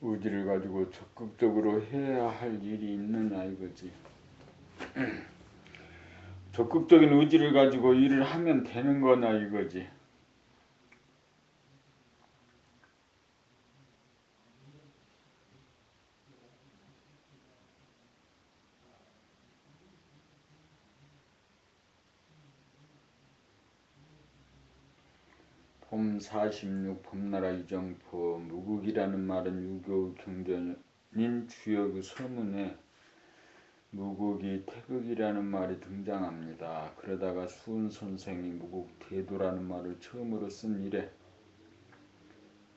의지를 가지고 적극적으로 해야 할 일이 있느냐 이거지. 적극적인 의지를 가지고 일을 하면 되는 거냐 이거지. 봄 46 봄나라 유정포 무국이라는 말은 유교 경전인 주역의 서문에 무국이 태극이라는 말이 등장합니다. 그러다가 수은 선생이 무국대도라는 말을 처음으로 쓴 이래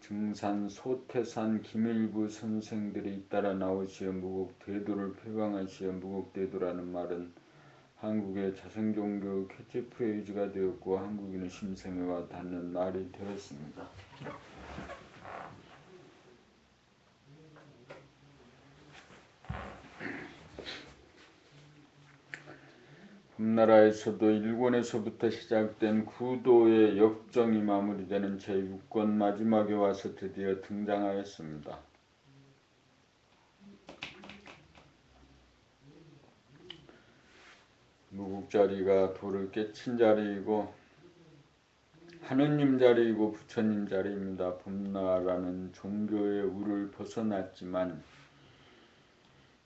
증산, 소태산, 김일부 선생들이 잇따라 나오시어 무국대도를 표방하시어 무국대도라는 말은 한국의 자생종교 캐치프레이즈가 유지가 되었고 한국인의 심성에 와 닿는 말이 되었습니다. 봄나라에서도 일본에서부터 시작된 구도의 역정이 마무리되는 제6권 마지막에 와서 드디어 등장하였습니다. 무국자리가 돌을 깨친 자리이고 하느님 자리이고 부처님 자리입니다. 봄나라는 종교의 우를 벗어났지만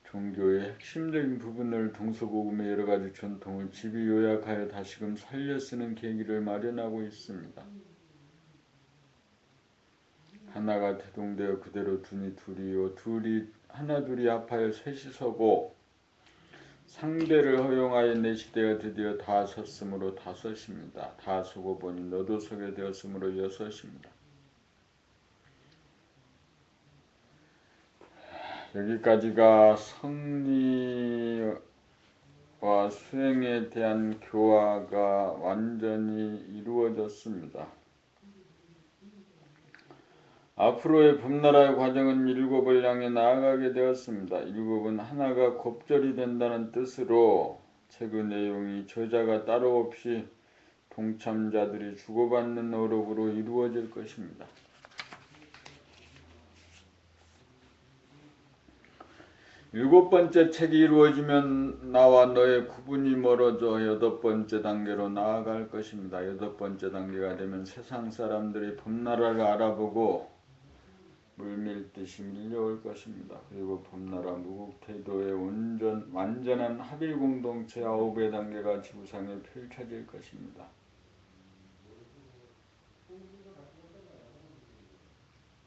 종교의 핵심적인 부분을 동서고금의 여러가지 전통을 집이 요약하여 다시금 살려 쓰는 계기를 마련하고 있습니다. 하나가 대동되어 그대로 두니 둘이요 하나 둘이 합하여 셋이 서고 상대를 허용하여 넷이 되어 드디어 다 섰으므로 다섯입니다. 다 서고 보니 너도 서게 되었으므로 여섯입니다. 여기까지가 성리와 수행에 대한 교화가 완전히 이루어졌습니다. 앞으로의 봄나라의 과정은 일곱을 향해 나아가게 되었습니다. 일곱은 하나가 곱절이 된다는 뜻으로 책의 내용이 저자가 따로 없이 동참자들이 주고받는 어록으로 이루어질 것입니다. 일곱 번째 책이 이루어지면 나와 너의 구분이 멀어져 여덟 번째 단계로 나아갈 것입니다. 여덟 번째 단계가 되면 세상 사람들이 봄나라를 알아보고 물밀듯이 밀려올 것입니다. 그리고 봄나라 무국태도의 완전한 합일공동체 아홉의 단계가 지구상에 펼쳐질 것입니다.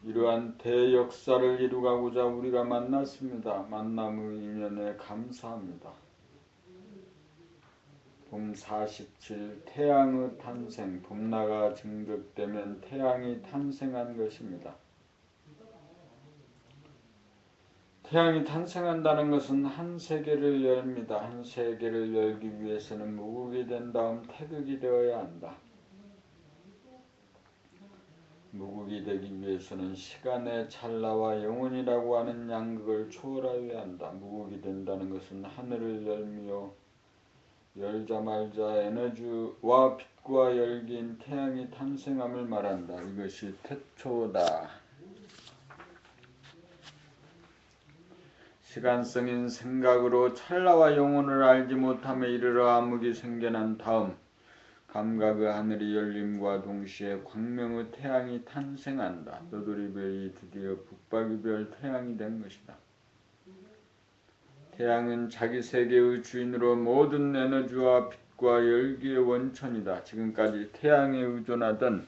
이러한 대역사를 이루고자 우리가 만났습니다. 만남의 인연에 감사합니다. 봄 47 태양의 탄생, 봄나라가 증득되면 태양이 탄생한 것입니다. 태양이 탄생한다는 것은 한 세계를 열입니다. 한 세계를 열기 위해서는 무국이 된 다음 태극이 되어야 한다. 무국이 되기 위해서는 시간의 찰나와 영혼이라고 하는 양극을 초월하여야 한다. 무국이 된다는 것은 하늘을 열며 열자말자 에너지와 빛과 열기인 태양이 탄생함을 말한다. 이것이 태초다. 시간성인 생각으로 찰나와 영혼을 알지 못함에 이르러 암흑이 생겨난 다음 감각의 하늘이 열림과 동시에 광명의 태양이 탄생한다. 너도리별이 드디어 북박이별 태양이 된 것이다. 태양은 자기 세계의 주인으로 모든 에너지와 빛과 열기의 원천이다. 지금까지 태양에 의존하던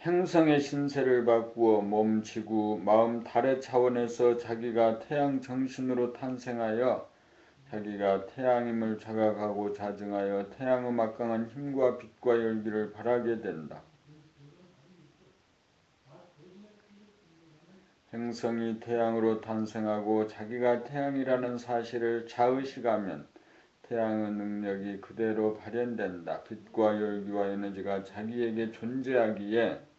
행성의 신세를 바꾸어 몸, 지구, 마음, 달의 차원에서 자기가 태양 정신으로 탄생하여 자기가 태양임을 자각하고 자증하여 태양의 막강한 힘과 빛과 열기를 발하게 된다. 행성이 태양으로 탄생하고 자기가 태양이라는 사실을 자의식하면 태양의 능력이 그대로 발현된다. 빛과 열기와 에너지가 자기에게 존재하기에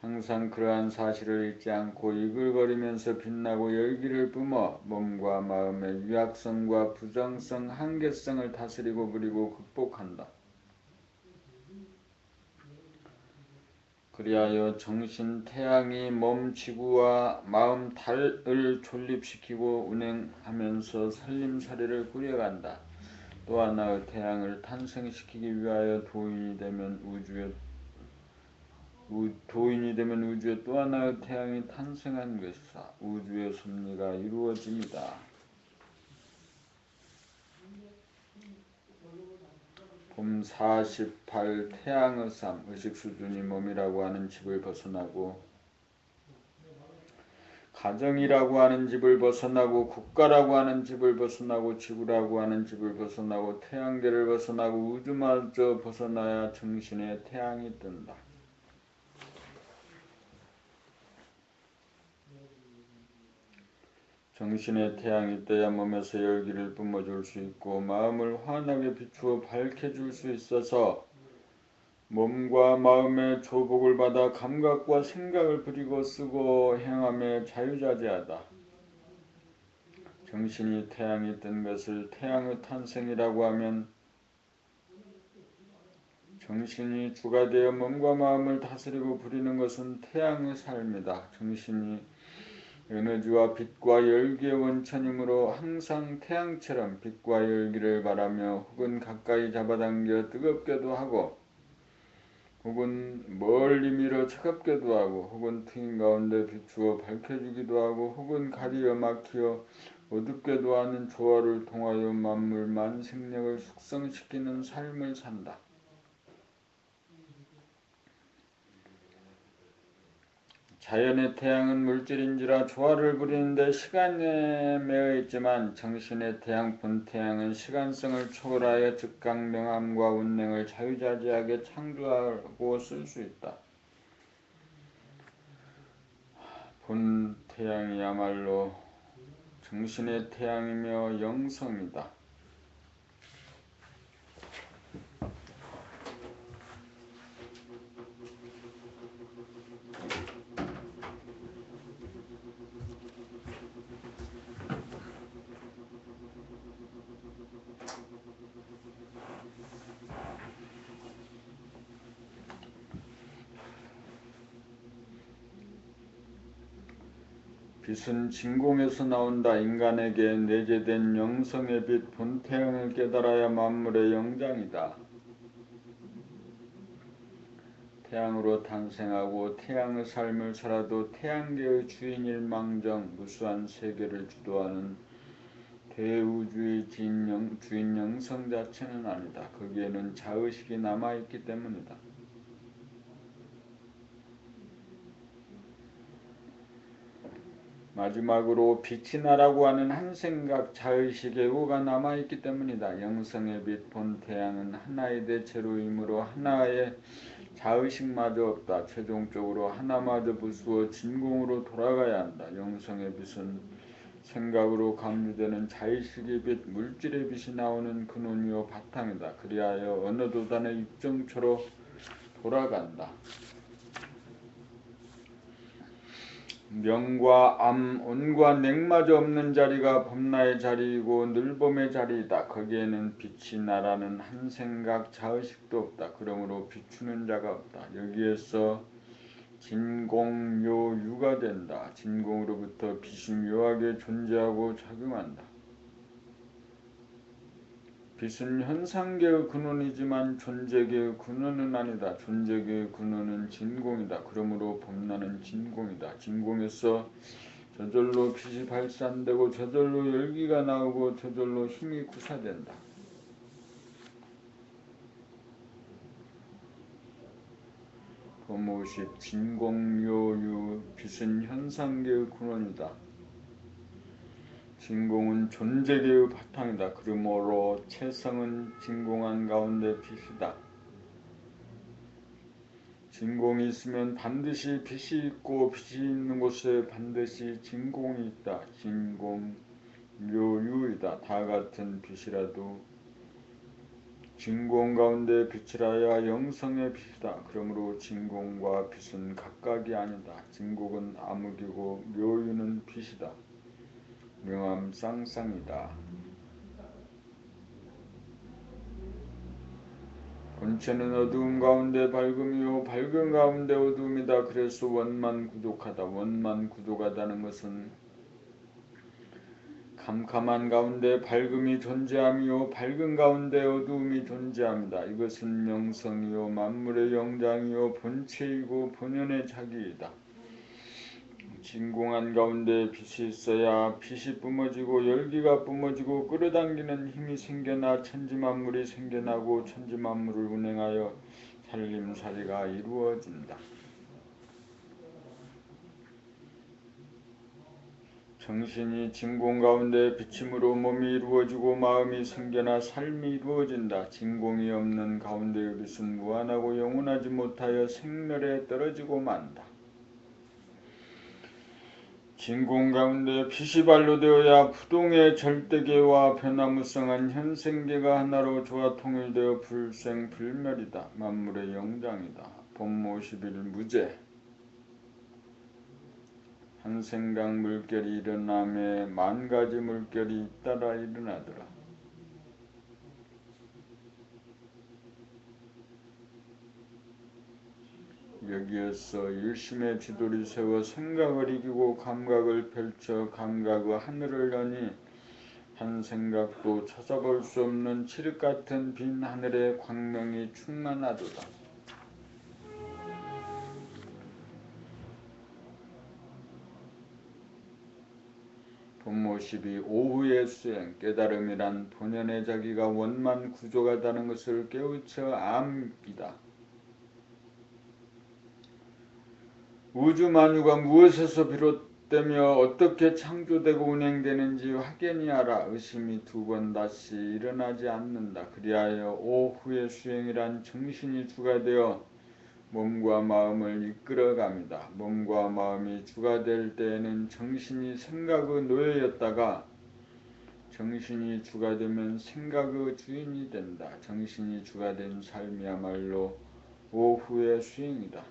항상 그러한 사실을 잊지 않고 이글거리면서 빛나고 열기를 뿜어 몸과 마음의 유약성과 부정성, 한계성을 다스리고 그리고 극복한다. 그리하여 정신 태양이 몸 지구와 마음 달을 존립시키고 운행하면서 살림살이를 꾸려간다. 또 하나의 태양을 탄생시키기 위하여 도인이 되면 우주에 또 하나의 태양이 탄생한 것이다. 우주의 섭리가 이루어집니다. 봄 48 태양의 삶 의식 수준이 몸이라고 하는 집을 벗어나고 가정이라고 하는 집을 벗어나고 국가라고 하는 집을 벗어나고 지구라고 하는 집을 벗어나고 태양계를 벗어나고 우주마저 벗어나야 정신의 태양이 뜬다. 정신의 태양이 떠야 몸에서 열기를 뿜어줄 수 있고 마음을 환하게 비추어 밝혀줄 수 있어서 몸과 마음의 조복을 받아 감각과 생각을 부리고 쓰고 행함에 자유자재하다. 정신이 태양이 뜬 것을 태양의 탄생이라고 하면 정신이 주가 되어 몸과 마음을 다스리고 부리는 것은 태양의 삶이다. 정신이 에너지와 빛과 열기의 원천이므로 항상 태양처럼 빛과 열기를 바라며 혹은 가까이 잡아당겨 뜨겁게도 하고 혹은 멀리 밀어 차갑게도 하고 혹은 트인 가운데 비추어 밝혀주기도 하고 혹은 가리어 막히어 어둡게도 하는 조화를 통하여 만물 만생력을 숙성시키는 삶을 산다. 자연의 태양은 물질인지라 조화를 부리는데 시간에 매여 있지만 정신의 태양 본태양은 시간성을 초월하여 즉각 명암과 운행을 자유자재하게 창조하고 쓸 수 있다. 본태양이야말로 정신의 태양이며 영성이다. 빛은 진공에서 나온다. 인간에게 내재된 영성의 빛 본태양을 깨달아야 만물의 영장이다. 태양으로 탄생하고 태양의 삶을 살아도 태양계의 주인일망정 무수한 세계를 주도하는 대우주의 주인 영성 자체는 아니다. 거기에는 자의식이 남아있기 때문이다. 마지막으로 빛이 나라고 하는 한 생각 자의식의 오가 남아있기 때문이다. 영성의 빛 본태양은 하나의 대체로이므로 하나의 자의식마저 없다. 최종적으로 하나마저 부수어 진공으로 돌아가야 한다. 영성의 빛은 생각으로 감지되는 자의식의 빛, 물질의 빛이 나오는 근원이요 바탕이다. 그리하여 어느 도단의 입정초로 돌아간다. 명과 암, 온과 냉마저 없는 자리가 범나의 자리이고 늘봄의 자리이다. 거기에는 빛이 나라는 한 생각 자의식도 없다. 그러므로 비추는 자가 없다. 여기에서 진공묘유가 된다. 진공으로부터 빛이 묘하게 존재하고 작용한다. 빛은 현상계의 근원이지만 존재계의 근원은 아니다. 존재계의 근원은 진공이다. 그러므로 범나는 진공이다. 진공에서 저절로 빛이 발산되고 저절로 열기가 나오고 저절로 힘이 구사된다. 범50 진공묘유 빛은 현상계의 근원이다. 진공은 존재계의 바탕이다. 그러므로 채성은 진공한 가운데 빛이다. 진공이 있으면 반드시 빛이 있고 빛이 있는 곳에 반드시 진공이 있다. 진공묘유이다. 다 같은 빛이라도 진공 가운데 빛이라야 영성의 빛이다. 그러므로 진공과 빛은 각각이 아니다. 진공은 암흑이고 묘유는 빛이다. 명암 쌍쌍이다. 본체는 어두움 가운데 밝음이요 밝음 가운데 어두움이다. 그래서 원만구독하다. 원만구독하다는 것은 캄캄한 가운데 밝음이 존재함이요 밝은 가운데 어두움이 존재합니다. 이것은 명성이요 만물의 영장이요 본체이고 본연의 자기이다. 진공한 가운데 빛이 있어야 빛이 뿜어지고 열기가 뿜어지고 끌어당기는 힘이 생겨나 천지만물이 생겨나고 천지만물을 운행하여 살림살이가 이루어진다. 정신이 진공 가운데 비침으로 몸이 이루어지고 마음이 생겨나 삶이 이루어진다. 진공이 없는 가운데의 빛은 무한하고 영원하지 못하여 생멸에 떨어지고 만다. 진공 가운데 빛이 발로되어야 부동의 절대계와 변화무성한 현생계가 하나로 조화 통일되어 불생불멸이다. 만물의 영장이다. 본모 10일 무제 한 생각 물결이 일어남에 만가지 물결이 잇따라 일어나더라. 여기에서 일심의 지도를 세워 생각을 이기고 감각을 펼쳐 감각의 하늘을 여니 한 생각도 찾아볼 수 없는 칠흑같은 빈 하늘의 광명이 충만하도다. 본모 12 오후의 수행 깨달음이란 본연의 자기가 원만 구조가다는 것을 깨우쳐 암이다. 우주 만유가 무엇에서 비롯되며 어떻게 창조되고 운행되는지 확연히 알아. 의심이 두 번 다시 일어나지 않는다. 그리하여 오후의 수행이란 정신이 주가 되어 몸과 마음을 이끌어갑니다. 몸과 마음이 주가 될 때에는 정신이 생각의 노예였다가 정신이 주가 되면 생각의 주인이 된다. 정신이 주가 된 삶이야말로 오후의 수행이다.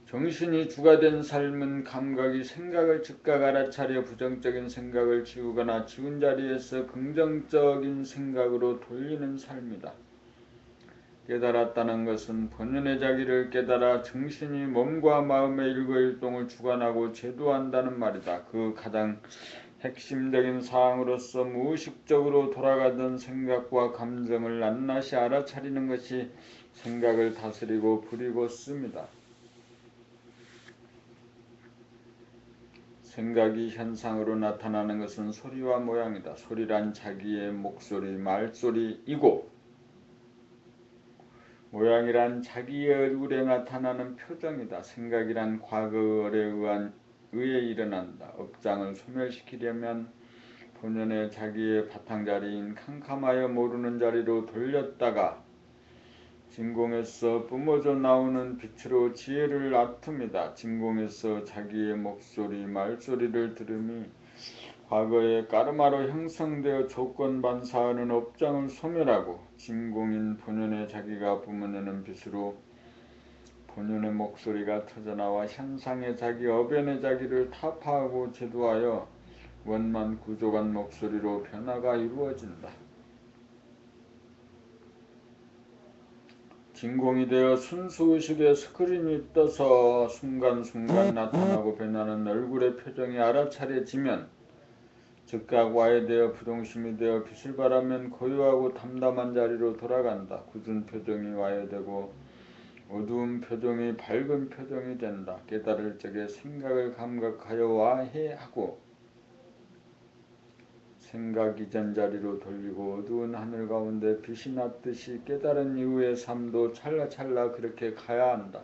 정신이 주가 된 삶은 감각이 생각을 즉각 알아차려 부정적인 생각을 지우거나 지운 자리에서 긍정적인 생각으로 돌리는 삶이다. 깨달았다는 것은 본연의 자기를 깨달아 정신이 몸과 마음의 일거일동을 주관하고 제도한다는 말이다. 그 가장 핵심적인 사항으로서 무의식적으로 돌아가던 생각과 감정을 낱낱이 알아차리는 것이 생각을 다스리고 부리고 씁니다. 생각이 현상으로 나타나는 것은 소리와 모양이다. 소리란 자기의 목소리, 말소리이고 모양이란 자기의 얼굴에 나타나는 표정이다. 생각이란 과거에 의해 일어난다. 업장을 소멸시키려면 본연의 자기의 바탕자리인 캄캄하여 모르는 자리로 돌렸다가 진공에서 뿜어져 나오는 빛으로 지혜를 아툽니다. 진공에서 자기의 목소리, 말소리를 들음이 과거에 까르마로 형성되어 조건 반사하는 업장을 소멸하고 진공인 본연의 자기가 뿜어내는 빛으로 본연의 목소리가 터져나와 현상의 자기, 어변의 자기를 타파하고 제도하여 원만 구조간 목소리로 변화가 이루어진다. 진공이 되어 순수의식의 스크린이 떠서 순간순간 나타나고 변하는 얼굴의 표정이 알아차려지면 즉각 와해되어 부동심이 되어 빛을 발하면 고요하고 담담한 자리로 돌아간다. 굳은 표정이 와해되고 어두운 표정이 밝은 표정이 된다. 깨달을 적에 생각을 감각하여 와해하고 생각 이전 자리로 돌리고 어두운 하늘 가운데 빛이 났듯이 깨달은 이후의 삶도 찰나찰나 그렇게 가야 한다.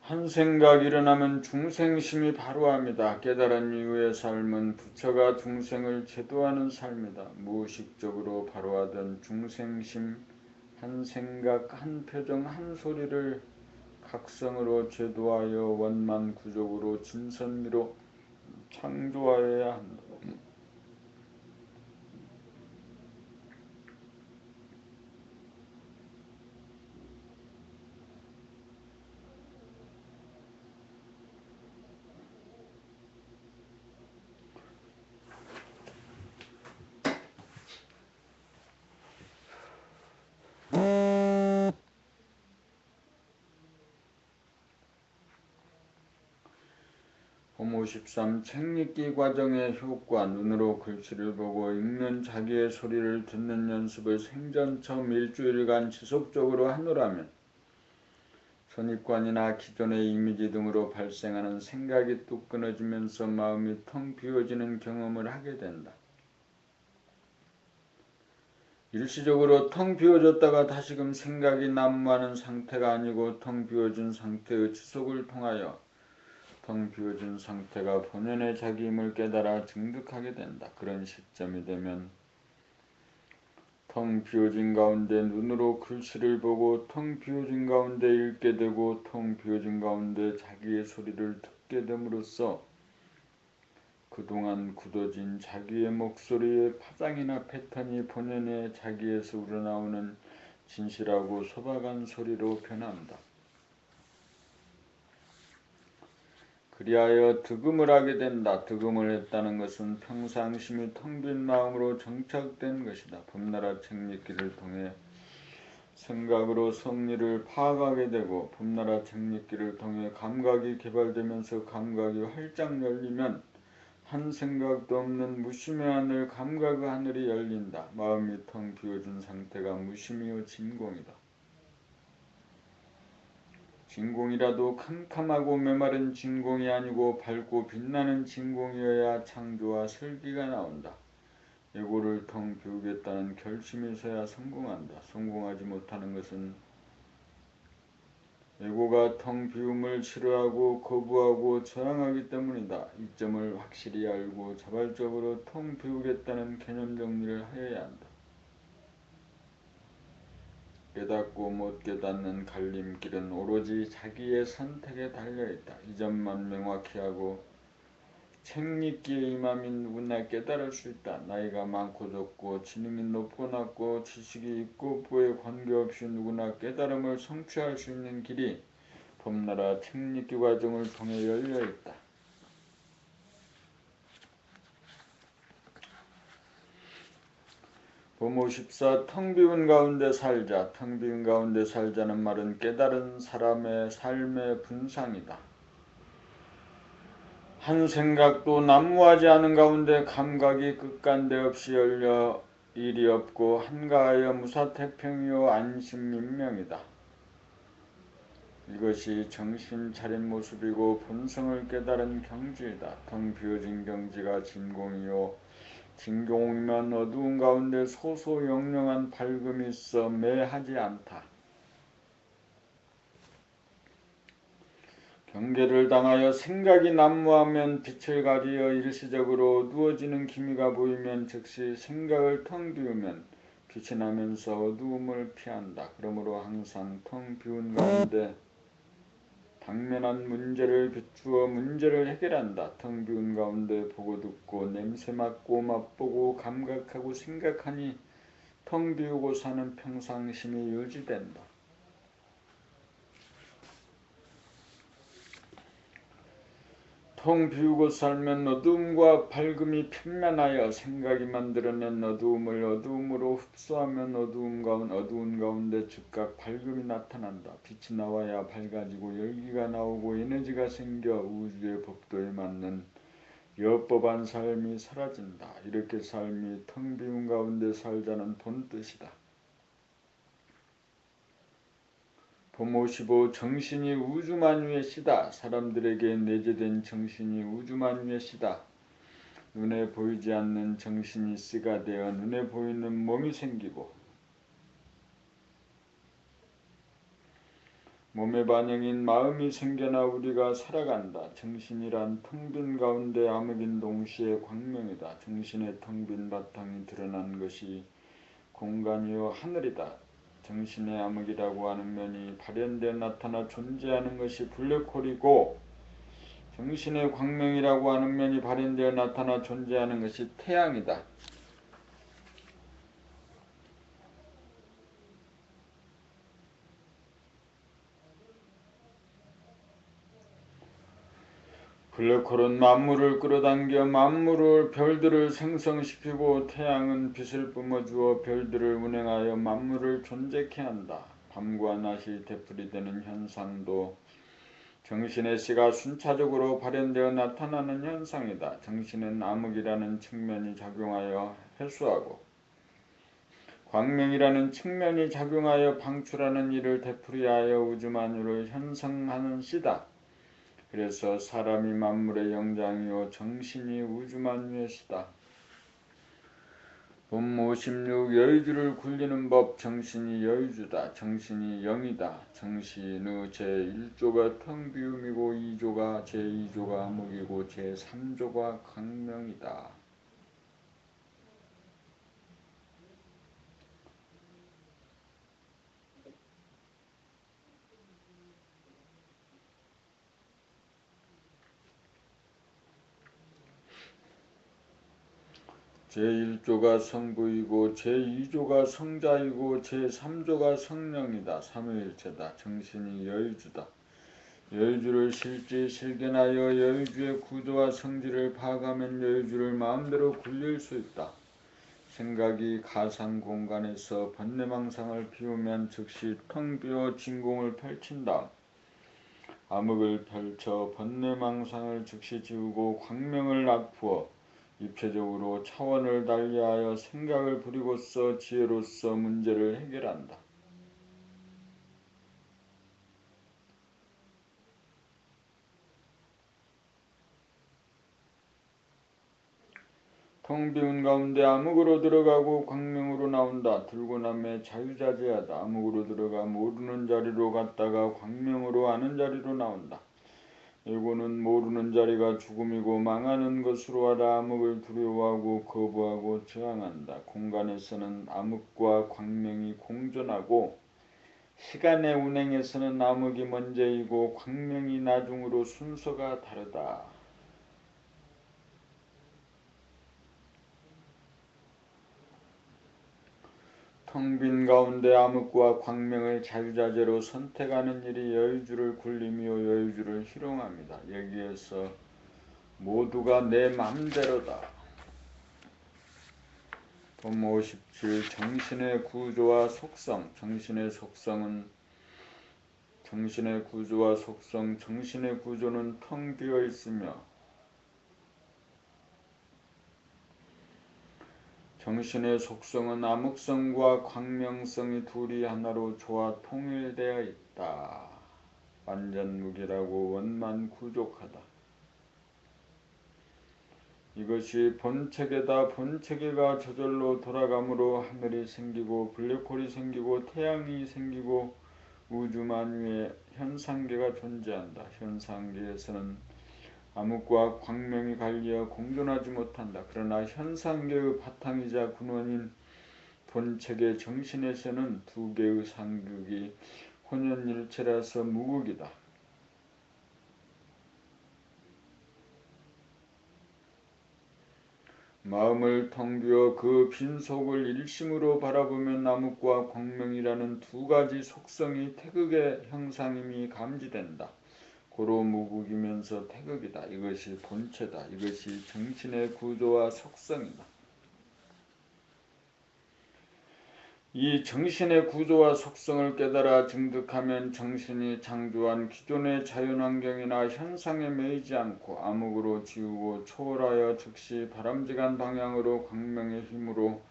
한 생각 일어나면 중생심이 바로합니다. 깨달은 이후의 삶은 부처가 중생을 제도하는 삶이다. 무의식적으로 바로하던 중생심, 한 생각, 한 표정, 한 소리를 각성으로 제도하여 원만 구족으로 진선미로 창조하여야 한다. 봄53 책 읽기 과정의 효과. 눈으로 글씨를 보고 읽는 자기의 소리를 듣는 연습을 생전 처음 일주일간 지속적으로 하노라면 선입관이나 기존의 이미지 등으로 발생하는 생각이 뚝 끊어지면서 마음이 텅 비워지는 경험을 하게 된다. 일시적으로 텅 비워졌다가 다시금 생각이 난무하는 상태가 아니고 텅 비워진 상태의 지속을 통하여 텅 비워진 상태가 본연의 자기임을 깨달아 증득하게 된다. 그런 시점이 되면 텅 비워진 가운데 눈으로 글씨를 보고 텅 비워진 가운데 읽게 되고 텅 비워진 가운데 자기의 소리를 듣게 됨으로써 그동안 굳어진 자기의 목소리의 파장이나 패턴이 본연의 자기에서 우러나오는 진실하고 소박한 소리로 변한다. 그리하여 득음을 하게 된다. 득음을 했다는 것은 평상심이 텅 빈 마음으로 정착된 것이다. 봄나라 책 읽기를 통해 생각으로 성리를 파악하게 되고 봄나라 책 읽기를 통해 감각이 개발되면서 감각이 활짝 열리면 한 생각도 없는 무심의 하늘, 감각의 하늘이 열린다. 마음이 텅 비워진 상태가 무심이요 진공이다. 진공이라도 캄캄하고 메마른 진공이 아니고 밝고 빛나는 진공이어야 창조와 설기가 나온다. 예고를 텅 비우겠다는 결심이 있어야 성공한다. 성공하지 못하는 것은 예고가 텅 비움을 싫어하고 거부하고 저항하기 때문이다. 이 점을 확실히 알고 자발적으로 텅 비우겠다는 개념 정리를 하여야 한다. 깨닫고 못 깨닫는 갈림길은 오로지 자기의 선택에 달려있다. 이 점만 명확히 하고 책 읽기에 임함인 누구나 깨달을 수 있다. 나이가 많고 적고 지능이 높고 낮고 지식이 있고 없고에 관계없이 누구나 깨달음을 성취할 수 있는 길이 봄나라 책 읽기 과정을 통해 열려있다. 봄54 텅 비운 가운데 살자. 텅 비운 가운데 살자는 말은 깨달은 사람의 삶의 분상이다. 한 생각도 난무하지 않은 가운데 감각이 끝간데 없이 열려 일이 없고 한가하여 무사태평이요 안심민명이다. 이것이 정신 차린 모습이고 본성을 깨달은 경지이다. 텅 비어진 경지가 진공이요 진공이면 어두운 가운데 소소영령한 밝음이 있어 매하지 않다. 경계를 당하여 생각이 난무하면 빛을 가리어 일시적으로 어두워지는 기미가 보이면 즉시 생각을 텅 비우면 빛이 나면서 어두움을 피한다. 그러므로 항상 텅 비운 가운데 당면한 문제를 비추어 문제를 해결한다. 텅 비운 가운데 보고 듣고 냄새 맡고 맛보고 감각하고 생각하니 텅 비우고 사는 평상심이 유지된다. 텅 비우고 살면 어두움과 밝음이 편면하여 생각이 만들어낸 어두움을 어두움으로 흡수하면 어두운 가운데 즉각 밝음이 나타난다. 빛이 나와야 밝아지고 열기가 나오고 에너지가 생겨 우주의 법도에 맞는 여법한 삶이 사라진다. 이렇게 삶이 텅 비운 가운데 살자는 본뜻이다. 봄55 정신이 우주만유의 시다. 사람들에게 내재된 정신이 우주만유의 시다. 눈에 보이지 않는 정신이 씨가 되어 눈에 보이는 몸이 생기고 몸의 반영인 마음이 생겨나 우리가 살아간다. 정신이란 텅 빈 가운데 암흑인 동시에 광명이다. 정신의 텅 빈 바탕이 드러난 것이 공간이요 하늘이다. 정신의 암흑이라고 하는 면이 발현되어 나타나 존재하는 것이 블랙홀이고 정신의 광명이라고 하는 면이 발현되어 나타나 존재하는 것이 태양이다. 블랙홀은 만물을 끌어당겨 만물을 별들을 생성시키고 태양은 빛을 뿜어주어 별들을 운행하여 만물을 존재케 한다. 밤과 낮이 되풀이되는 현상도 정신의 씨가 순차적으로 발현되어 나타나는 현상이다. 정신은 암흑이라는 측면이 작용하여 회수하고 광명이라는 측면이 작용하여 방출하는 일을 되풀이하여 우주만유를 형성하는 씨다. 그래서 사람이 만물의 영장이요 정신이 우주만유의 씨다. 본 56. 여의주를 굴리는 법. 정신이 여의주다. 정신이 영이다. 정신의 제1조가 텅비움이고 2조가 제2조가 암흑이고 제3조가 광명이다. 제1조가 성부이고 제2조가 성자이고 제3조가 성령이다. 삼위일체다. 정신이 여의주다. 여의주를 실지 실견하여 여의주의 구조와 성질을 파악하면 여의주를 마음대로 굴릴 수 있다. 생각이 가상 공간에서 번뇌망상을 비우면 즉시 텅 비어 진공을 펼친 다음 암흑을 펼쳐 번뇌망상을 즉시 지우고 광명을 납부어 입체적으로 차원을 달리하여 생각을 부리고서 지혜로서 문제를 해결한다. 텅 비운 가운데 암흑으로 들어가고 광명으로 나온다. 들고 남에 자유자재하다. 암흑으로 들어가 모르는 자리로 갔다가 광명으로 아는 자리로 나온다. 일고는 모르는 자리가 죽음이고 망하는 것으로 하라. 암흑을 두려워하고 거부하고 저항한다. 공간에서는 암흑과 광명이 공존하고 시간의 운행에서는 암흑이 먼저이고 광명이 나중으로 순서가 다르다. 텅 빈 가운데 암흑과 광명을 자유자재로 선택하는 일이 여의주를 굴림이요 여의주를 희롱합니다. 여기에서 모두가 내 맘대로다. 본 57. 정신의 구조와 속성. 정신의 구조와 속성. 정신의 구조는 텅 비어 있으며 정신의 속성은 암흑성과 광명성이 둘이 하나로 조화 통일되어 있다. 완전무기라고 원만구족하다. 이것이 본체계다. 본체계가 저절로 돌아가므로 하늘이 생기고 블랙홀이 생기고 태양이 생기고 우주만유의 현상계가 존재한다. 현상계에서는 암흑과 광명이 갈리어 공존하지 못한다. 그러나 현상계의 바탕이자 근원인 본체계 정신에서는 두 개의 상극이 혼연일체라서 무극이다. 마음을 텅 비워 그 빈속을 일심으로 바라보면 암흑과 광명이라는 두 가지 속성이 태극의 형상임이 감지된다. 고로 무극이면서 태극이다. 이것이 본체다. 이것이 정신의 구조와 속성이다. 이 정신의 구조와 속성을 깨달아 증득하면 정신이 창조한 기존의 자연환경이나 현상에 매이지 않고 암흑으로 지우고 초월하여 즉시 바람직한 방향으로 광명의 힘으로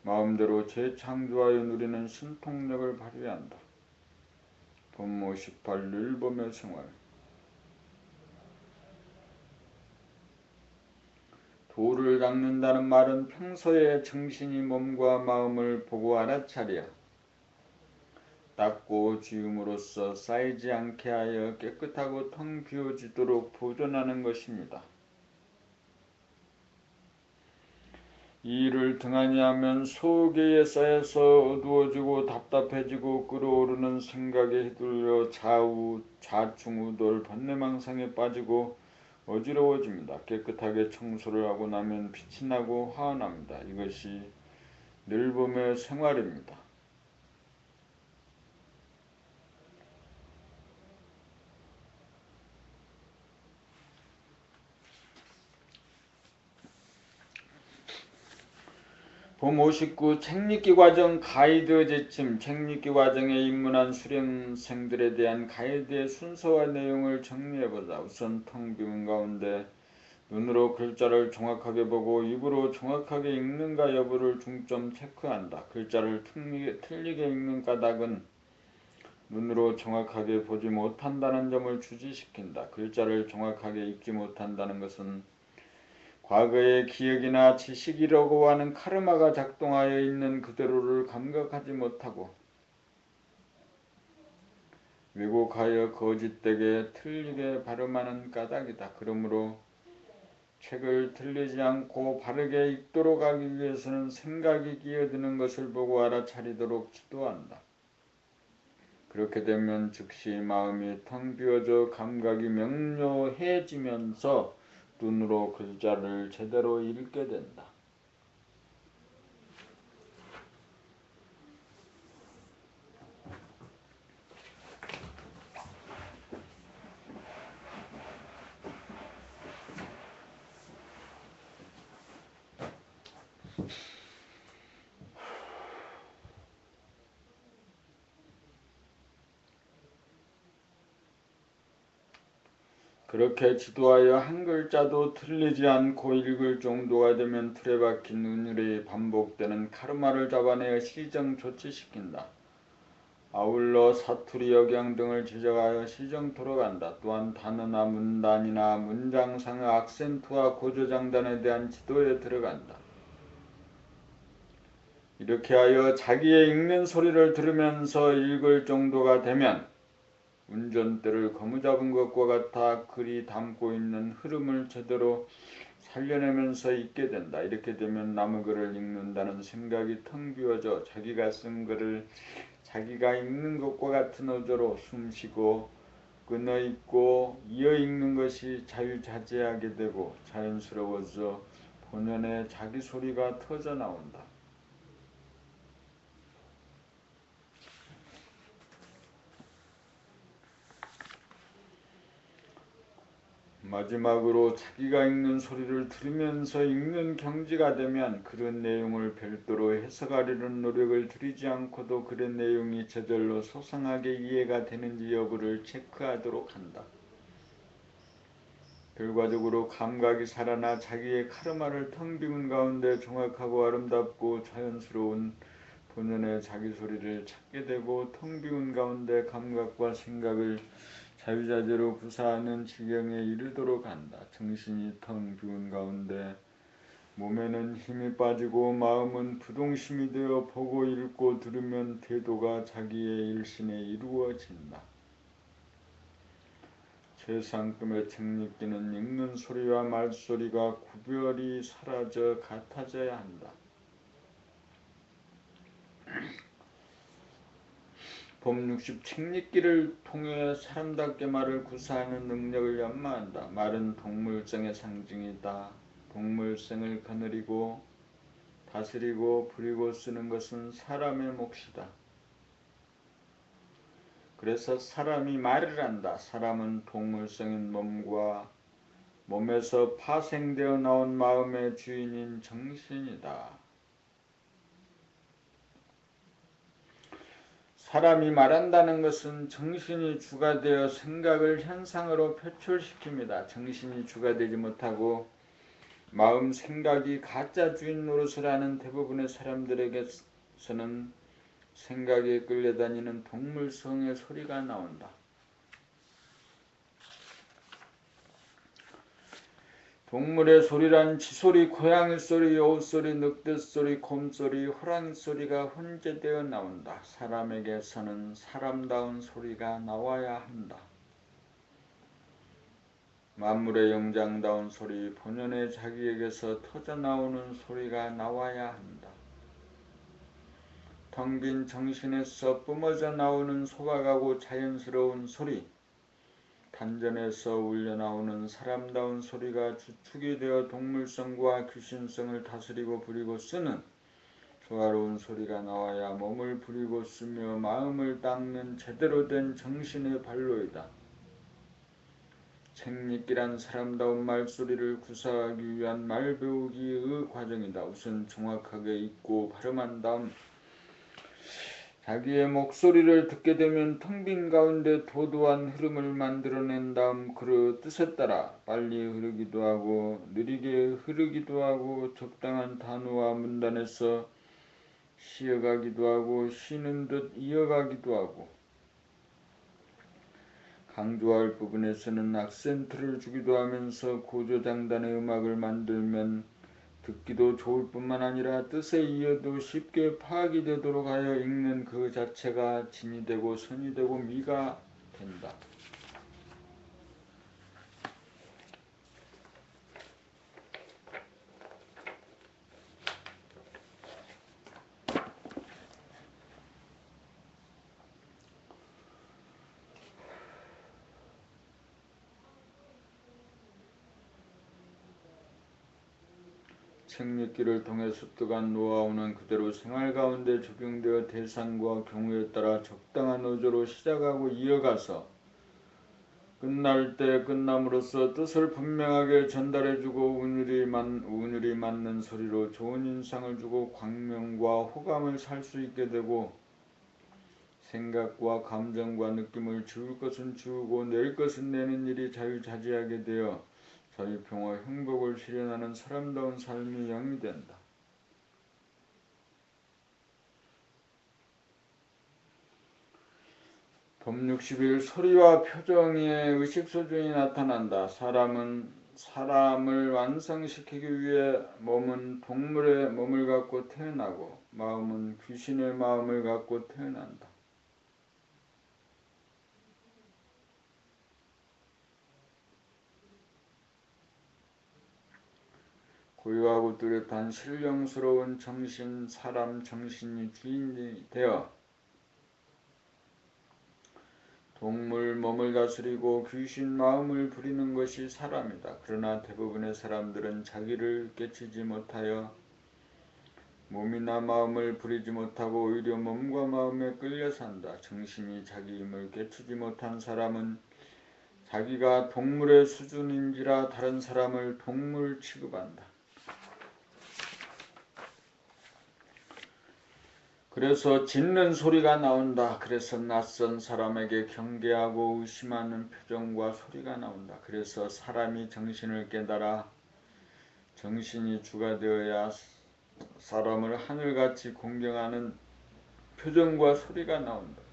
마음대로 재창조하여 누리는 신통력을 발휘한다. 본모 18. 율법의 생활. 도를 닦는다는 말은 평소에 정신이 몸과 마음을 보고 알아차려 닦고 지음으로써 쌓이지 않게 하여 깨끗하고 텅 비워지도록 보존하는 것입니다. 이 일을 등한히 하면 소계에 쌓여서 어두워지고 답답해지고 끓어오르는 생각에 휘둘려 좌충우돌 번뇌망상에 빠지고 어지러워집니다. 깨끗하게 청소를 하고 나면 빛이 나고 화환합니다. 이것이 늘봄의 생활입니다. 봄 59 책읽기 과정 가이드 제침. 책읽기 과정에 입문한 수련생들에 대한 가이드의 순서와 내용을 정리해보자. 우선 텅 비운 가운데 눈으로 글자를 정확하게 보고 입으로 정확하게 읽는가 여부를 중점 체크한다. 글자를 틀리게 읽는 까닭은 눈으로 정확하게 보지 못한다는 점을 주지시킨다. 글자를 정확하게 읽지 못한다는 것은 과거의 기억이나 지식이라고 하는 카르마가 작동하여 있는 그대로를 감각하지 못하고 왜곡하여 거짓되게 틀리게 발음하는 까닭이다. 그러므로 책을 틀리지 않고 바르게 읽도록 하기 위해서는 생각이 끼어드는 것을 보고 알아차리도록 지도한다. 그렇게 되면 즉시 마음이 텅 비어져 감각이 명료해지면서 눈으로 글자를 제대로 읽게 된다. 그렇게 지도하여 한 글자도 틀리지 않고 읽을 정도가 되면 틀에 박힌 운율이 반복되는 카르마를 잡아내어 시정 조치시킨다. 아울러 사투리 억양 등을 지적하여 시정토록 한다. 또한 단어나 문단이나 문장상의 악센트와 고조장단에 대한 지도에 들어간다. 이렇게 하여 자기의 읽는 소리를 들으면서 읽을 정도가 되면 운전대를 거무잡은 것과 같아 글이 담고 있는 흐름을 제대로 살려내면서 읽게 된다. 이렇게 되면 남의 글을 읽는다는 생각이 텅 비어져 자기가 쓴 글을 자기가 읽는 것과 같은 어조로 숨쉬고 끊어 읽고 이어 읽는 것이 자유자재하게 되고 자연스러워져 본연의 자기 소리가 터져 나온다. 마지막으로 자기가 읽는 소리를 들으면서 읽는 경지가 되면 그런 내용을 별도로 해석하려는 노력을 들이지 않고도 그런 내용이 저절로 소상하게 이해가 되는지 여부를 체크하도록 한다. 결과적으로 감각이 살아나 자기의 카르마를 텅 비운 가운데 정확하고 아름답고 자연스러운 본연의 자기 소리를 찾게 되고 텅 비운 가운데 감각과 생각을 자유자재로 구사하는 지경에 이르도록 한다. 정신이 텅 비운 가운데 몸에는 힘이 빠지고 마음은 부동심이 되어 보고 읽고 들으면 태도가 자기의 일신에 이루어진다. 최상급의 책읽기는 읽는 소리와 말소리가 구별이 사라져 같아져야 한다. 봄 60 책읽기를 통해 사람답게 말을 구사하는 능력을 연마한다. 말은 동물성의 상징이다. 동물성을 거느리고 다스리고 부리고 쓰는 것은 사람의 몫이다. 그래서 사람이 말을 한다. 사람은 동물성인 몸에서 파생되어 나온 마음의 주인인 정신이다. 사람이 말한다는 것은 정신이 주가 되어 생각을 현상으로 표출시킵니다. 정신이 주가 되지 못하고 마음 생각이 가짜 주인 노릇을 하는 대부분의 사람들에게서는 생각에 끌려다니는 동물성의 소리가 나온다. 동물의 소리란 쥐소리, 고양이 소리, 여우 소리, 늑대 소리, 곰 소리, 호랑이 소리가 혼재되어 나온다. 사람에게서는 사람다운 소리가 나와야 한다. 만물의 영장다운 소리, 본연의 자기에게서 터져나오는 소리가 나와야 한다. 텅 빈 정신에서 뿜어져 나오는 소박하고 자연스러운 소리, 단전에서 울려나오는 사람다운 소리가 주축이 되어 동물성과 귀신성을 다스리고 부리고 쓰는 조화로운 소리가 나와야 몸을 부리고 쓰며 마음을 닦는 제대로 된 정신의 발로이다. 책 읽기란 사람다운 말소리를 구사하기 위한 말 배우기의 과정이다. 우선 정확하게 읽고 발음한 다음 자기의 목소리를 듣게 되면 텅 빈 가운데 도도한 흐름을 만들어낸 다음 그 뜻에 따라 빨리 흐르기도 하고 느리게 흐르기도 하고 적당한 단어와 문단에서 쉬어가기도 하고 쉬는 듯 이어가기도 하고 강조할 부분에서는 악센트를 주기도 하면서 고조장단의 음악을 만들면 듣기도 좋을 뿐만 아니라 뜻에 이어도 쉽게 파악이 되도록 하여 읽는 그 자체가 진이 되고 선이 되고 미가 된다. 책 읽기를 통해 습득한 노하우는 그대로 생활 가운데 적용되어 대상과 경우에 따라 적당한 어조로 시작하고 이어가서 끝날 때 끝남으로써 뜻을 분명하게 전달해주고 운율이 맞는 소리로 좋은 인상을 주고 광명과 호감을 살 수 있게 되고 생각과 감정과 느낌을 지울 것은 지우고 낼 것은 내는 일이 자유자재하게 되어 자유평화 행복을 실현하는 사람다운 삶이 영위된다. 법 61 소리와 표정의 의식수준이 나타난다. 사람을 완성시키기 위해 몸은 동물의 몸을 갖고 태어나고 마음은 귀신의 마음을 갖고 태어난다. 고요하고 뚜렷한 신령스러운 정신, 사람 정신이 주인이 되어 동물 몸을 다스리고 귀신 마음을 부리는 것이 사람이다. 그러나 대부분의 사람들은 자기를 깨치지 못하여 몸이나 마음을 부리지 못하고 오히려 몸과 마음에 끌려 산다. 정신이 자기 힘을 깨치지 못한 사람은 자기가 동물의 수준인지라 다른 사람을 동물 취급한다. 그래서 짖는 소리가 나온다. 그래서 낯선 사람에게 경계하고 의심하는 표정과 소리가 나온다. 그래서 사람이 정신을 깨달아 정신이 주가 되어야 사람을 하늘같이 공경하는 표정과 소리가 나온다.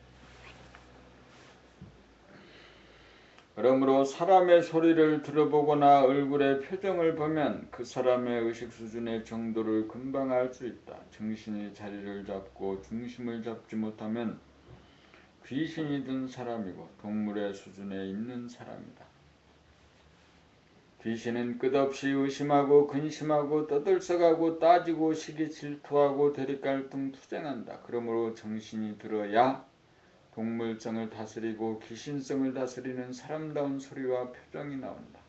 그러므로 사람의 소리를 들어보거나 얼굴의 표정을 보면 그 사람의 의식 수준의 정도를 금방 알 수 있다. 정신이 자리를 잡고 중심을 잡지 못하면 귀신이 든 사람이고 동물의 수준에 있는 사람이다. 귀신은 끝없이 의심하고 근심하고 떠들썩하고 따지고 시기 질투하고 대립갈등 투쟁한다. 그러므로 정신이 들어야 동물성을 다스리고 귀신성을 다스리는 사람다운 소리와 표정이 나온다.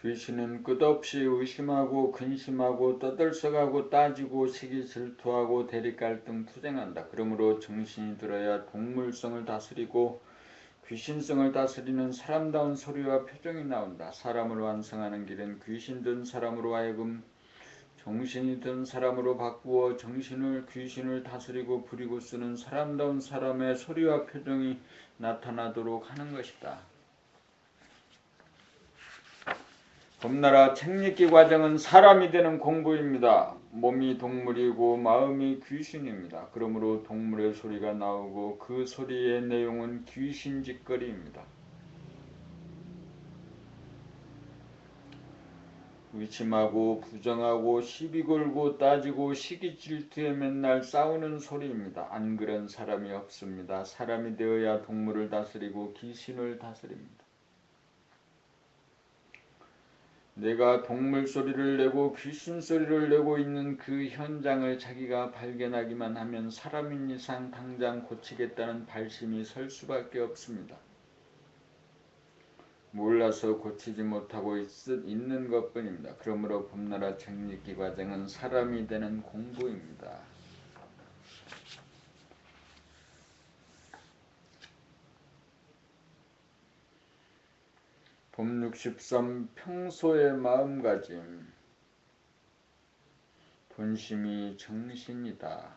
귀신은 끝없이 의심하고 근심하고 떠들썩하고 따지고 시기 질투하고 대립갈등 투쟁한다. 그러므로 정신이 들어야 동물성을 다스리고 귀신성을 다스리는 사람다운 소리와 표정이 나온다. 사람을 완성하는 길은 귀신 든 사람으로 하여금 정신이 든 사람으로 바꾸어 정신을 귀신을 다스리고 부리고 쓰는 사람다운 사람의 소리와 표정이 나타나도록 하는 것이다. 봄나라 책 읽기 과정은 사람이 되는 공부입니다. 몸이 동물이고 마음이 귀신입니다. 그러므로 동물의 소리가 나오고 그 소리의 내용은 귀신 짓거리입니다. 의심하고 부정하고 시비 걸고 따지고 시기 질투에 맨날 싸우는 소리입니다. 안 그런 사람이 없습니다. 사람이 되어야 동물을 다스리고 귀신을 다스립니다. 내가 동물 소리를 내고 귀신 소리를 내고 있는 그 현장을 자기가 발견하기만 하면 사람인 이상 당장 고치겠다는 발심이 설 수밖에 없습니다. 몰라서 고치지 못하고 있는 것뿐입니다. 그러므로 봄나라 책읽기 과정은 사람이 되는 공부입니다. 봄 63 평소의 마음가짐. 본심이 정신이다.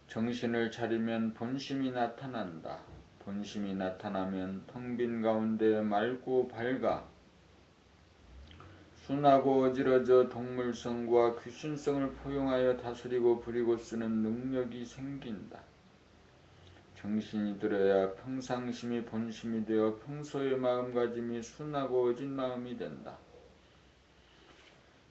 정신을 차리면 본심이 나타난다. 본심이 나타나면 텅 빈 가운데 맑고 밝아 순하고 어지러져 동물성과 귀신성을 포용하여 다스리고 부리고 쓰는 능력이 생긴다. 정신이 들어야 평상심이 본심이 되어 평소의 마음가짐이 순하고 어진 마음이 된다.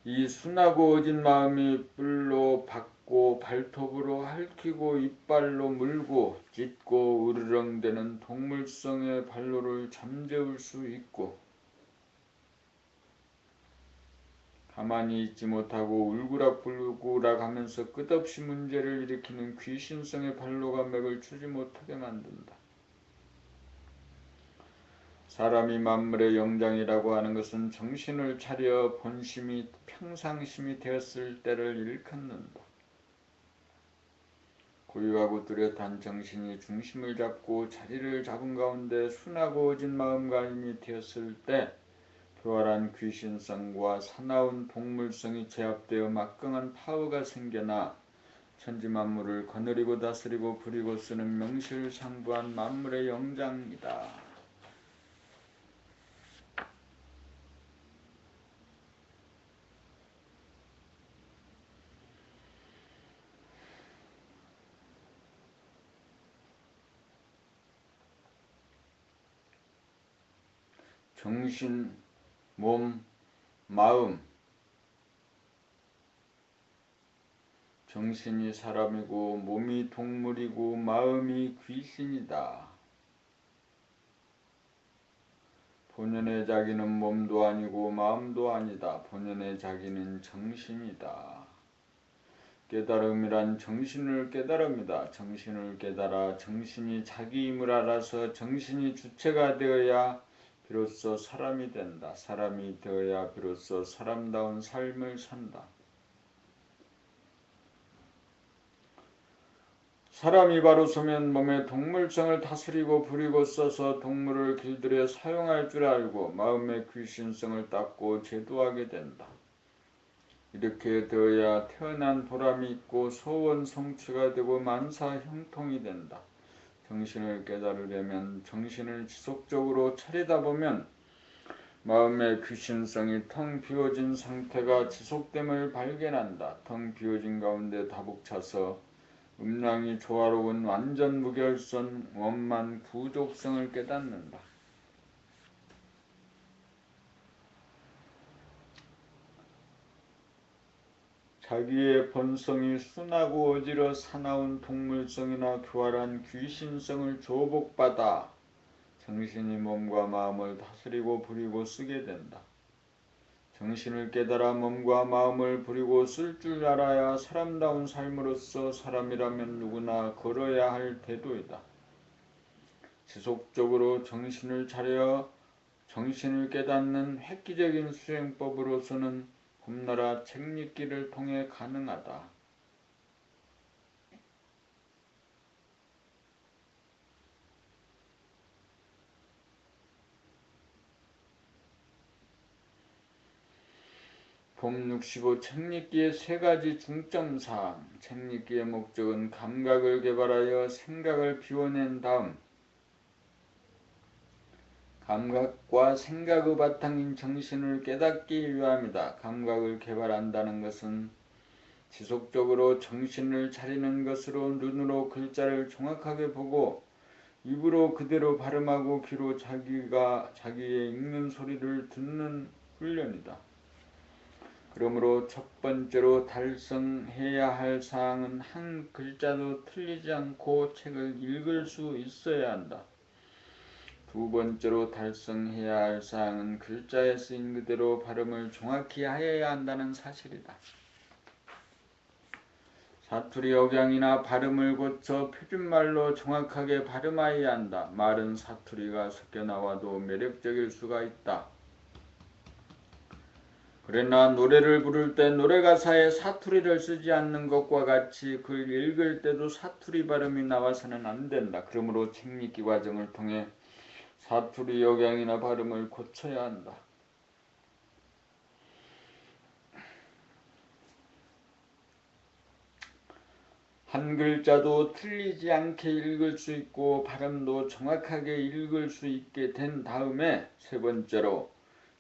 이 순하고 어진 마음이 뿔로 박고 발톱으로 핥히고 이빨로 물고 찢고 으르렁대는 동물성의 발로를 잠재울 수 있고 가만히 있지 못하고 울그락불그락 하면서 끝없이 문제를 일으키는 귀신성의 발로가 맥을 추지 못하게 만든다. 사람이 만물의 영장이라고 하는 것은 정신을 차려 본심이 평상심이 되었을 때를 일컫는다. 고요하고 뚜렷한 정신이 중심을 잡고 자리를 잡은 가운데 순하고 어진 마음가짐이 되었을 때 교활한 귀신성과 사나운 동물성이 제압되어 막강한 파워가 생겨나 천지만물을 거느리고 다스리고 부리고 쓰는 명실상부한 만물의 영장이다. 정신, 몸, 마음. 정신이 사람이고 몸이 동물이고 마음이 귀신이다. 본연의 자기는 몸도 아니고 마음도 아니다. 본연의 자기는 정신이다. 깨달음이란 정신을 깨달음이다. 정신을 깨달아 정신이 자기임을 알아서 정신이 주체가 되어야 비로소 사람이 된다. 사람이 되어야 비로소 사람다운 삶을 산다. 사람이 바로 서면 몸의 동물성을 다스리고 부리고 써서 동물을 길들여 사용할 줄 알고 마음의 귀신성을 닦고 제도하게 된다. 이렇게 되어야 태어난 보람이 있고 소원 성취가 되고 만사 형통이 된다. 정신을 깨달으려면 정신을 지속적으로 차리다 보면 마음의 귀신성이 텅 비워진 상태가 지속됨을 발견한다. 텅 비워진 가운데 다복차서 음량이 조화로운 완전 무결선 원만 부족성을 깨닫는다. 자기의 본성이 순하고 어지러 사나운 동물성이나 교활한 귀신성을 조복받아 정신이 몸과 마음을 다스리고 부리고 쓰게 된다. 정신을 깨달아 몸과 마음을 부리고 쓸 줄 알아야 사람다운 삶으로서 사람이라면 누구나 걸어야 할 태도이다. 지속적으로 정신을 차려 정신을 깨닫는 획기적인 수행법으로서는 봄나라 책읽기를 통해 가능하다. 봄 65 책읽기의 세 가지 중점사항. 책읽기의 목적은 감각을 개발하여 생각을 비워낸 다음 감각과 생각의 바탕인 정신을 깨닫기 위함이다. 감각을 개발한다는 것은 지속적으로 정신을 차리는 것으로 눈으로 글자를 정확하게 보고 입으로 그대로 발음하고 귀로 자기의 읽는 소리를 듣는 훈련이다. 그러므로 첫 번째로 달성해야 할 사항은 한 글자도 틀리지 않고 책을 읽을 수 있어야 한다. 두 번째로 달성해야 할 사항은 글자에 쓰인 그대로 발음을 정확히 하여야 한다는 사실이다. 사투리 억양이나 발음을 고쳐 표준말로 정확하게 발음하여야 한다. 말은 사투리가 섞여 나와도 매력적일 수가 있다. 그러나 노래를 부를 때 노래 가사에 사투리를 쓰지 않는 것과 같이 글 읽을 때도 사투리 발음이 나와서는 안 된다. 그러므로 책 읽기 과정을 통해 사투리 억양이나 발음을 고쳐야 한다. 한 글자도 틀리지 않게 읽을 수 있고 발음도 정확하게 읽을 수 있게 된 다음에 세 번째로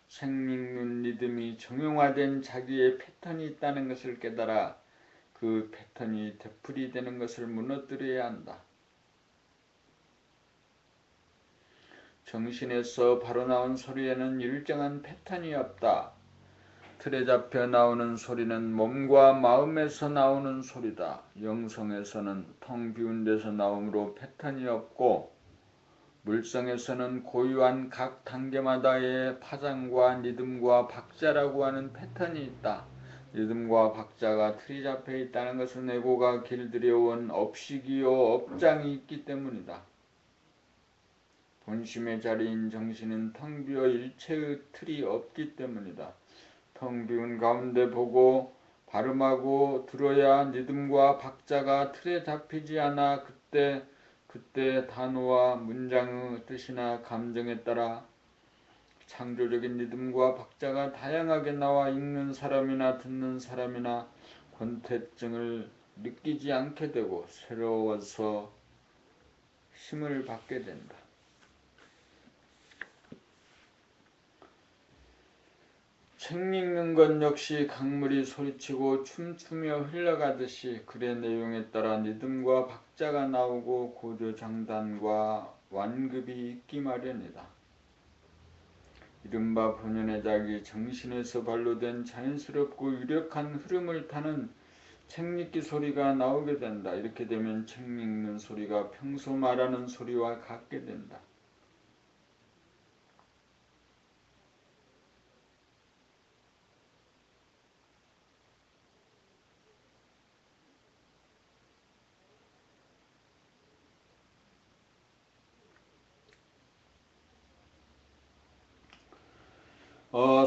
책 읽는 리듬이 정형화된 자기의 패턴이 있다는 것을 깨달아 그 패턴이 되풀이되는 것을 무너뜨려야 한다. 정신에서 바로 나온 소리에는 일정한 패턴이 없다. 틀에 잡혀 나오는 소리는 몸과 마음에서 나오는 소리다. 영성에서는 텅 비운 데서 나오므로 패턴이 없고 물성에서는 고유한 각 단계마다의 파장과 리듬과 박자라고 하는 패턴이 있다. 리듬과 박자가 틀이 잡혀 있다는 것은 에고가 길들여온 업식이요 업장이 있기 때문이다. 본심의 자리인 정신은 텅 비어 일체의 틀이 없기 때문이다. 텅 비운 가운데 보고 발음하고 들어야 리듬과 박자가 틀에 잡히지 않아 그때 단어와 문장의 뜻이나 감정에 따라 창조적인 리듬과 박자가 다양하게 나와 읽는 사람이나 듣는 사람이나 권태증을 느끼지 않게 되고 새로워서 힘을 받게 된다. 책 읽는 것 역시 강물이 소리치고 춤추며 흘러가듯이 글의 내용에 따라 리듬과 박자가 나오고 고조장단과 완급이 있기 마련이다. 이른바 본연의 자기 정신에서 발로된 자연스럽고 유력한 흐름을 타는 책 읽기 소리가 나오게 된다. 이렇게 되면 책 읽는 소리가 평소 말하는 소리와 같게 된다.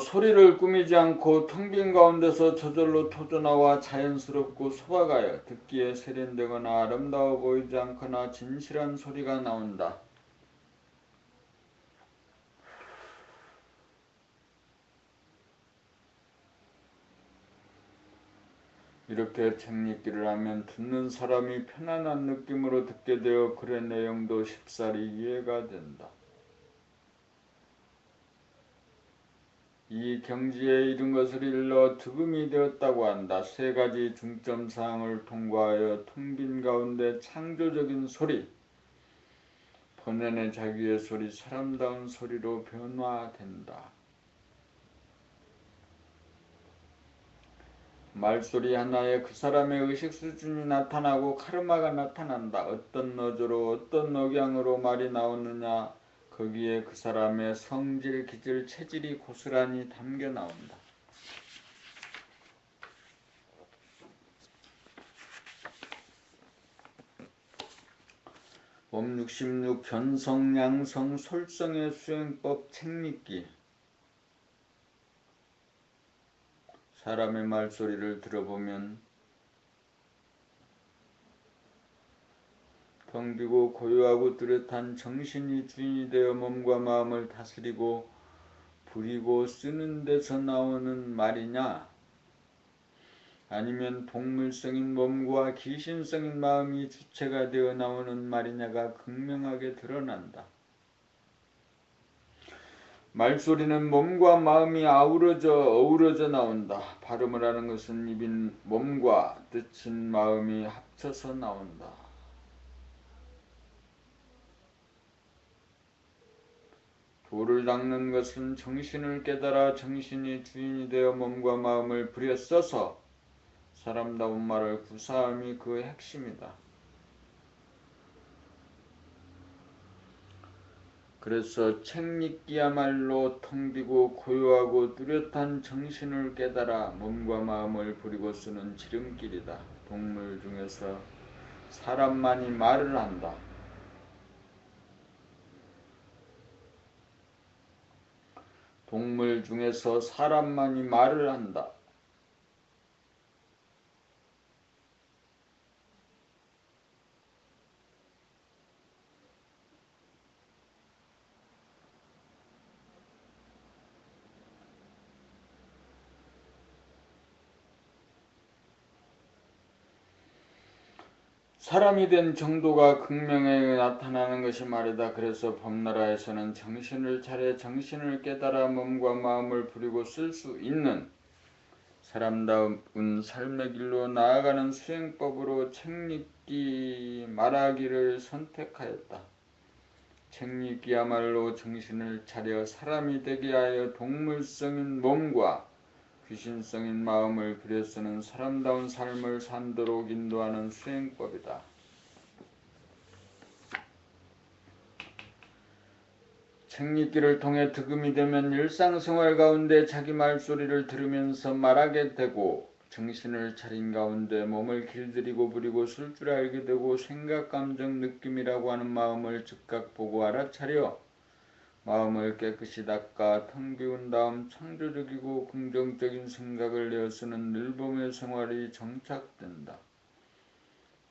소리를 꾸미지 않고 텅 빈 가운데서 저절로 터져나와 자연스럽고 소박하여 듣기에 세련되거나 아름다워 보이지 않거나 진실한 소리가 나온다. 이렇게 책 읽기를 하면 듣는 사람이 편안한 느낌으로 듣게 되어 글의 내용도 쉽사리 이해가 된다. 이 경지에 이른 것을 일러 득음이 되었다고 한다. 세 가지 중점사항을 통과하여 텅 빈 가운데 창조적인 소리, 본연의 자기의 소리, 사람다운 소리로 변화된다. 말소리 하나에 그 사람의 의식 수준이 나타나고 카르마가 나타난다. 어떤 너조로 어떤 억양으로 말이 나오느냐, 거기에 그 사람의 성질, 기질, 체질이 고스란히 담겨 나온다. 몸 66 견성, 양성, 솔성의 수행법 책 읽기. 사람의 말소리를 들어보면 텅 비고 고요하고 뚜렷한 정신이 주인이 되어 몸과 마음을 다스리고 부리고 쓰는 데서 나오는 말이냐, 아니면 동물성인 몸과 기신성인 마음이 주체가 되어 나오는 말이냐가 극명하게 드러난다. 말소리는 몸과 마음이 어우러져 나온다. 발음을 하는 것은 입인 몸과 뜻인 마음이 합쳐서 나온다. 도를 닦는 것은 정신을 깨달아 정신이 주인이 되어 몸과 마음을 부려 써서 사람다운 말을 구사함이 그 핵심이다. 그래서 책 읽기야말로 텅 비고 고요하고 뚜렷한 정신을 깨달아 몸과 마음을 부리고 쓰는 지름길이다. 동물 중에서 사람만이 말을 한다. 동물 중에서 사람만이 말을 한다. 사람이 된 정도가 극명하게 나타나는 것이 말이다. 그래서 범나라에서는 정신을 차려 정신을 깨달아 몸과 마음을 부리고 쓸 수 있는 사람다운 삶의 길로 나아가는 수행법으로 책 읽기 말하기를 선택하였다. 책 읽기야말로 정신을 차려 사람이 되게 하여 동물성인 몸과 귀신성인 마음을 부려 쓰는 사람다운 삶을 산도록 인도하는 수행법이다. 책 읽기를 통해 득음이 되면 일상생활 가운데 자기 말소리를 들으면서 말하게 되고 정신을 차린 가운데 몸을 길들이고 부리고 쓸 줄 알게 되고 생각, 감정, 느낌이라고 하는 마음을 즉각 보고 알아차려 마음을 깨끗이 닦아 텅 비운 다음 창조적이고 긍정적인 생각을 내어 쓰는 늘봄의 생활이 정착된다.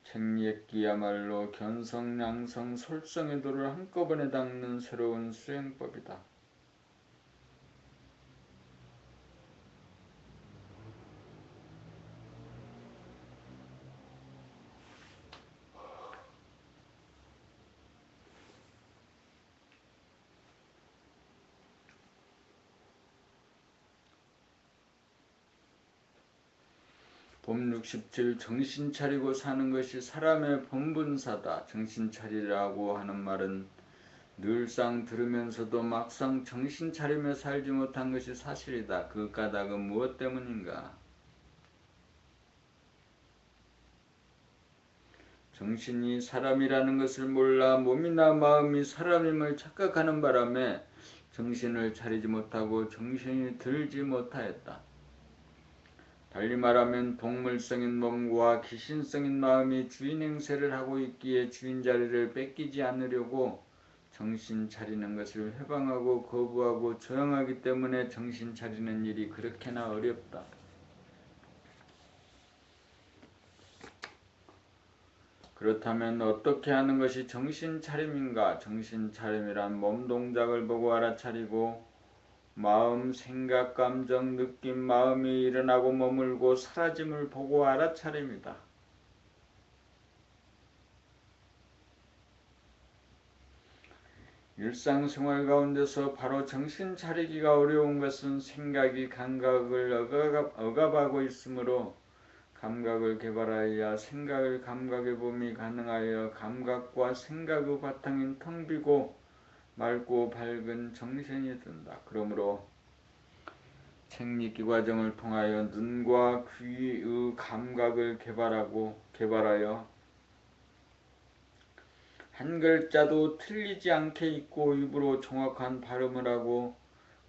책 읽기야말로 견성, 양성, 솔성의 도를 한꺼번에 닦는 새로운 수행법이다. 봄 67 정신 차리고 사는 것이 사람의 본분사다. 정신 차리라고 하는 말은 늘상 들으면서도 막상 정신 차리며 살지 못한 것이 사실이다. 그 까닭은 무엇 때문인가? 정신이 사람이라는 것을 몰라 몸이나 마음이 사람임을 착각하는 바람에 정신을 차리지 못하고 정신이 들지 못하였다. 달리 말하면 동물성인 몸과 귀신성인 마음이 주인 행세를 하고 있기에 주인 자리를 뺏기지 않으려고 정신 차리는 것을 회방하고 거부하고 조용하기 때문에 정신 차리는 일이 그렇게나 어렵다. 그렇다면 어떻게 하는 것이 정신 차림인가? 정신 차림이란 몸 동작을 보고 알아차리고 마음, 생각, 감정, 느낌, 마음이 일어나고 머물고 사라짐을 보고 알아차립니다. 일상생활 가운데서 바로 정신 차리기가 어려운 것은 생각이 감각을 억압하고 있으므로 감각을 개발하여야 생각을 감각의 봄이 가능하여 감각과 생각의 바탕인 텅 비고 맑고 밝은 정신이 든다. 그러므로 책 읽기 과정을 통하여 눈과 귀의 감각을 개발하여 한 글자도 틀리지 않게 읽고 입으로 정확한 발음을 하고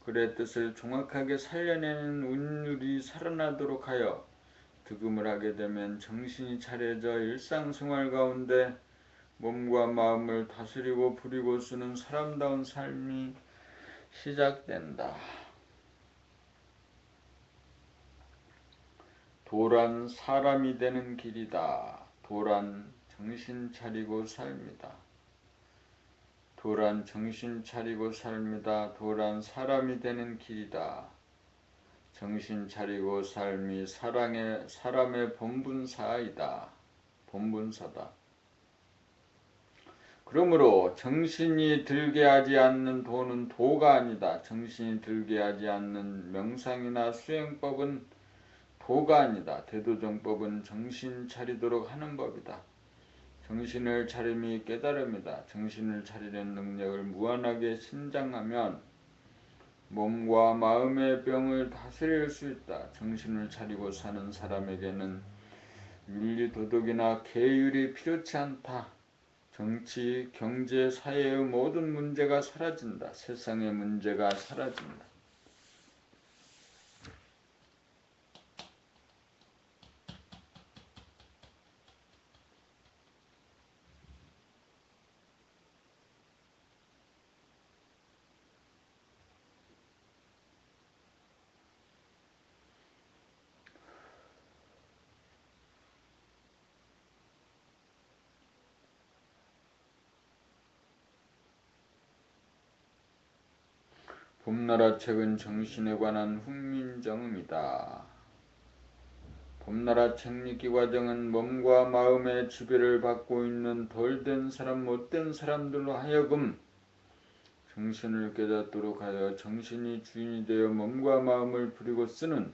글의 뜻을 정확하게 살려내는 운율이 살아나도록 하여 득음을 하게 되면 정신이 차려져 일상생활 가운데 몸과 마음을 다스리고 부리고 쓰는 사람다운 삶이 시작된다. 도란 사람이 되는 길이다. 도란 정신 차리고 삶이다. 도란 정신 차리고 삶이다. 도란 사람이 되는 길이다. 정신 차리고 삶이 사람의 본분사이다. 본분사다. 그러므로 정신이 들게 하지 않는 도는 도가 아니다. 정신이 들게 하지 않는 명상이나 수행법은 도가 아니다. 대도정법은 정신 차리도록 하는 법이다. 정신을 차림이 깨달음이다. 정신을 차리는 능력을 무한하게 신장하면 몸과 마음의 병을 다스릴 수 있다. 정신을 차리고 사는 사람에게는 윤리, 도덕이나 계율이 필요치 않다. 정치, 경제, 사회의 모든 문제가 사라진다. 세상의 문제가 사라진다. 봄나라 책은 정신에 관한 훈민정음이다. 봄나라 책 읽기 과정은 몸과 마음의 지배를 받고 있는 덜된 사람, 못된 사람들로 하여금 정신을 깨닫도록 하여 정신이 주인이 되어 몸과 마음을 부리고 쓰는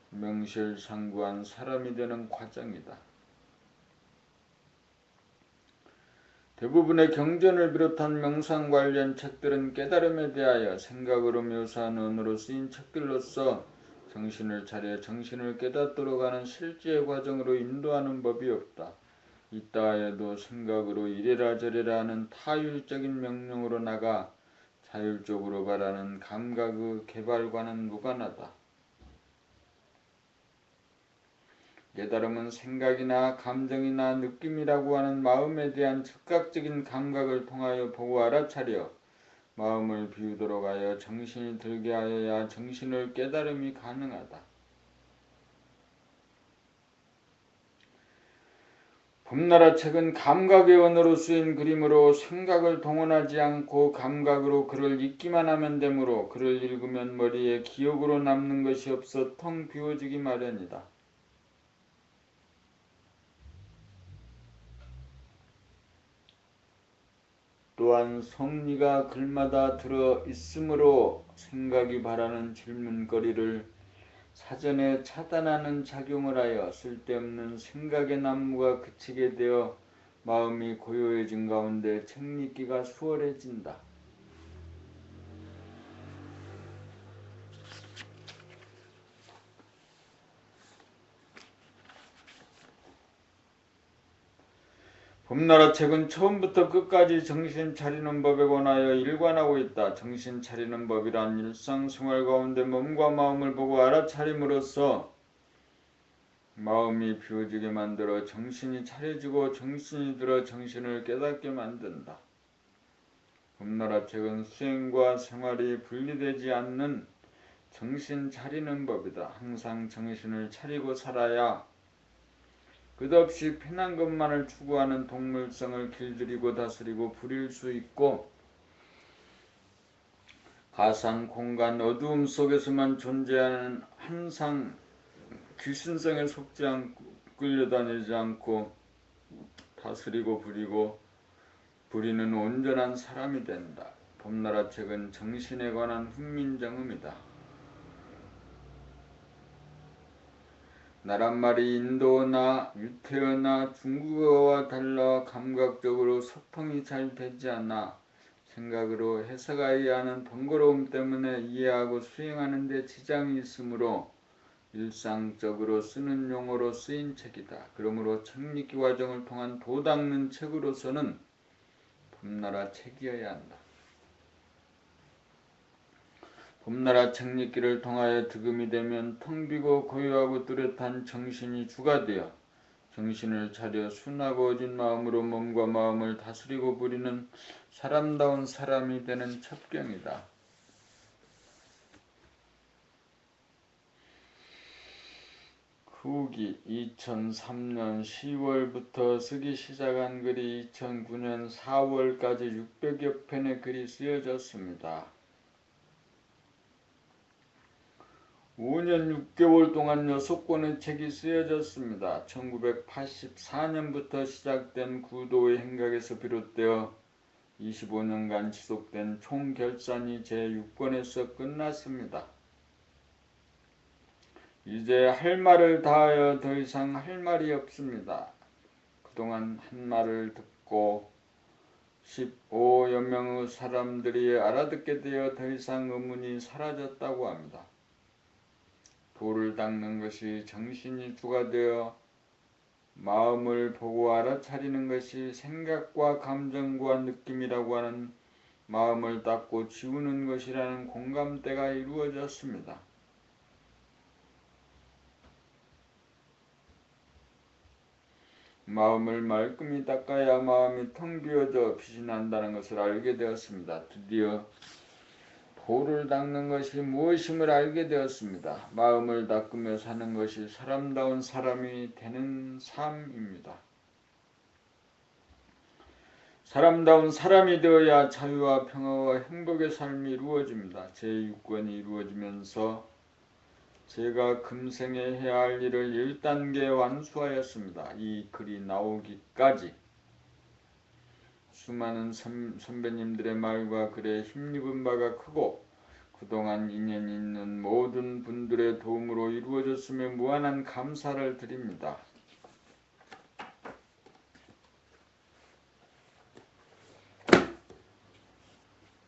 명실상부한 사람이 되는 과정이다. 대부분의 경전을 비롯한 명상 관련 책들은 깨달음에 대하여 생각으로 묘사한 언어로 쓰인 책들로서 정신을 차려 정신을 깨닫도록 하는 실제의 과정으로 인도하는 법이 없다. 있다 해도 생각으로 이래라 저래라 하는 타율적인 명령으로 나가 자율적으로 바라는 감각의 개발과는 무관하다. 깨달음은 생각이나 감정이나 느낌이라고 하는 마음에 대한 즉각적인 감각을 통하여 보고 알아차려 마음을 비우도록 하여 정신이 들게 하여야 정신을 깨달음이 가능하다. 봄나라 책은 감각의 언어로 쓰인 그림으로 생각을 동원하지 않고 감각으로 글을 읽기만 하면 되므로 글을 읽으면 머리에 기억으로 남는 것이 없어 텅 비워지기 마련이다. 또한 성리가 글마다 들어 있으므로 생각이 바라는 질문거리를 사전에 차단하는 작용을 하여 쓸데없는 생각의 난무가 그치게 되어 마음이 고요해진 가운데 책 읽기가 수월해진다. 봄나라 책은 처음부터 끝까지 정신 차리는 법에 관하여 일관하고 있다. 정신 차리는 법이란 일상생활 가운데 몸과 마음을 보고 알아차림으로써 마음이 비워지게 만들어 정신이 차려지고 정신이 들어 정신을 깨닫게 만든다. 봄나라 책은 수행과 생활이 분리되지 않는 정신 차리는 법이다. 항상 정신을 차리고 살아야 끝없이 편한 것만을 추구하는 동물성을 길들이고 다스리고 부릴 수 있고 가상, 공간, 어두움 속에서만 존재하는 항상 귀신성에 속지 않고 끌려다니지 않고 다스리고 부리는 온전한 사람이 된다. 봄나라 책은 정신에 관한 훈민정음이다. 나란말이 인도어나 유태어나 중국어와 달라 감각적으로 소통이 잘 되지 않아 생각으로 해석하여야 하는 번거로움 때문에 이해하고 수행하는 데 지장이 있으므로 일상적으로 쓰는 용어로 쓰인 책이다. 그러므로 책 읽기 과정을 통한 도 닦는 책으로서는 봄나라 책이어야 한다. 봄나라 책 읽기를 통하여 득음이 되면 텅 비고 고요하고 뚜렷한 정신이 주가 되어 정신을 차려 순하고 어진 마음으로 몸과 마음을 다스리고 부리는 사람다운 사람이 되는 첩경이다. 후기 2003년 10월부터 쓰기 시작한 글이 2009년 4월까지 600여 편의 글이 쓰여졌습니다. 5년 6개월 동안 6권의 책이 쓰여졌습니다. 1984년부터 시작된 구도의 행각에서 비롯되어 25년간 지속된 총결산이 제6권에서 끝났습니다. 이제 할 말을 다하여 더 이상 할 말이 없습니다. 그동안 한 말을 듣고 15여 명의 사람들이 알아듣게 되어 더 이상 의문이 사라졌다고 합니다. 돌을 닦는 것이 정신이 주가 되어 마음을 보고 알아차리는 것이 생각과 감정과 느낌이라고 하는 마음을 닦고 지우는 것이라는 공감대가 이루어졌습니다. 마음을 말끔히 닦아야 마음이 텅 비어져 빛이 난다는 것을 알게 되었습니다. 드디어 돌을 닦는 것이 무엇임을 알게 되었습니다. 마음을 닦으며 사는 것이 사람다운 사람이 되는 삶입니다. 사람다운 사람이 되어야 자유와 평화와 행복의 삶이 이루어집니다. 제6권이 이루어지면서 제가 금생에 해야 할 일을 1단계 완수하였습니다. 이 글이 나오기까지 수많은 선배님들의 말과 글에 힘입은 바가 크고 그동안 인연이 있는 모든 분들의 도움으로 이루어졌으며 무한한 감사를 드립니다.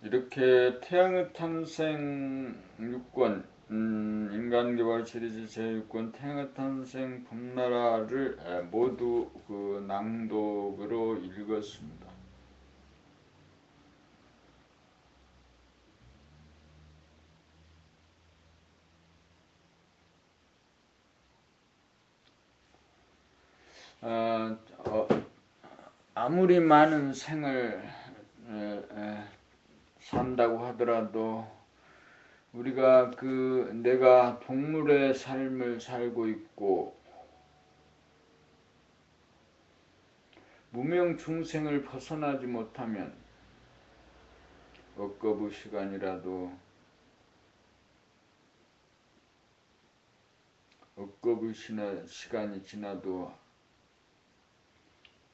이렇게 태양의 탄생 6권 인간개발 시리즈 제6권 태양의 탄생 봄나라를 모두 그 낭독으로 읽었습니다. 아무리 많은 생을 산다고 하더라도 우리가 내가 동물의 삶을 살고 있고 무명중생을 벗어나지 못하면 억거부 시간이라도 억거부 시간이 지나도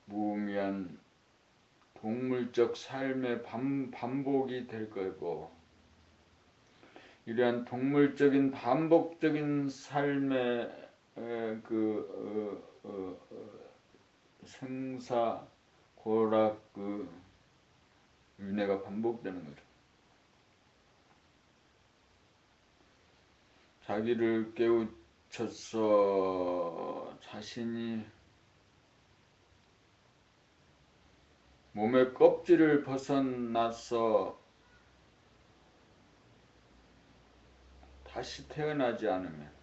무의미한 동물적 삶의 반복이 될 거고 이러한 동물적인 반복적인 삶의 생사 고락 윤회가 반복되는 거죠. 자기를 깨우쳐서 자신이 몸의 껍질을 벗어나서 다시 태어나지 않으면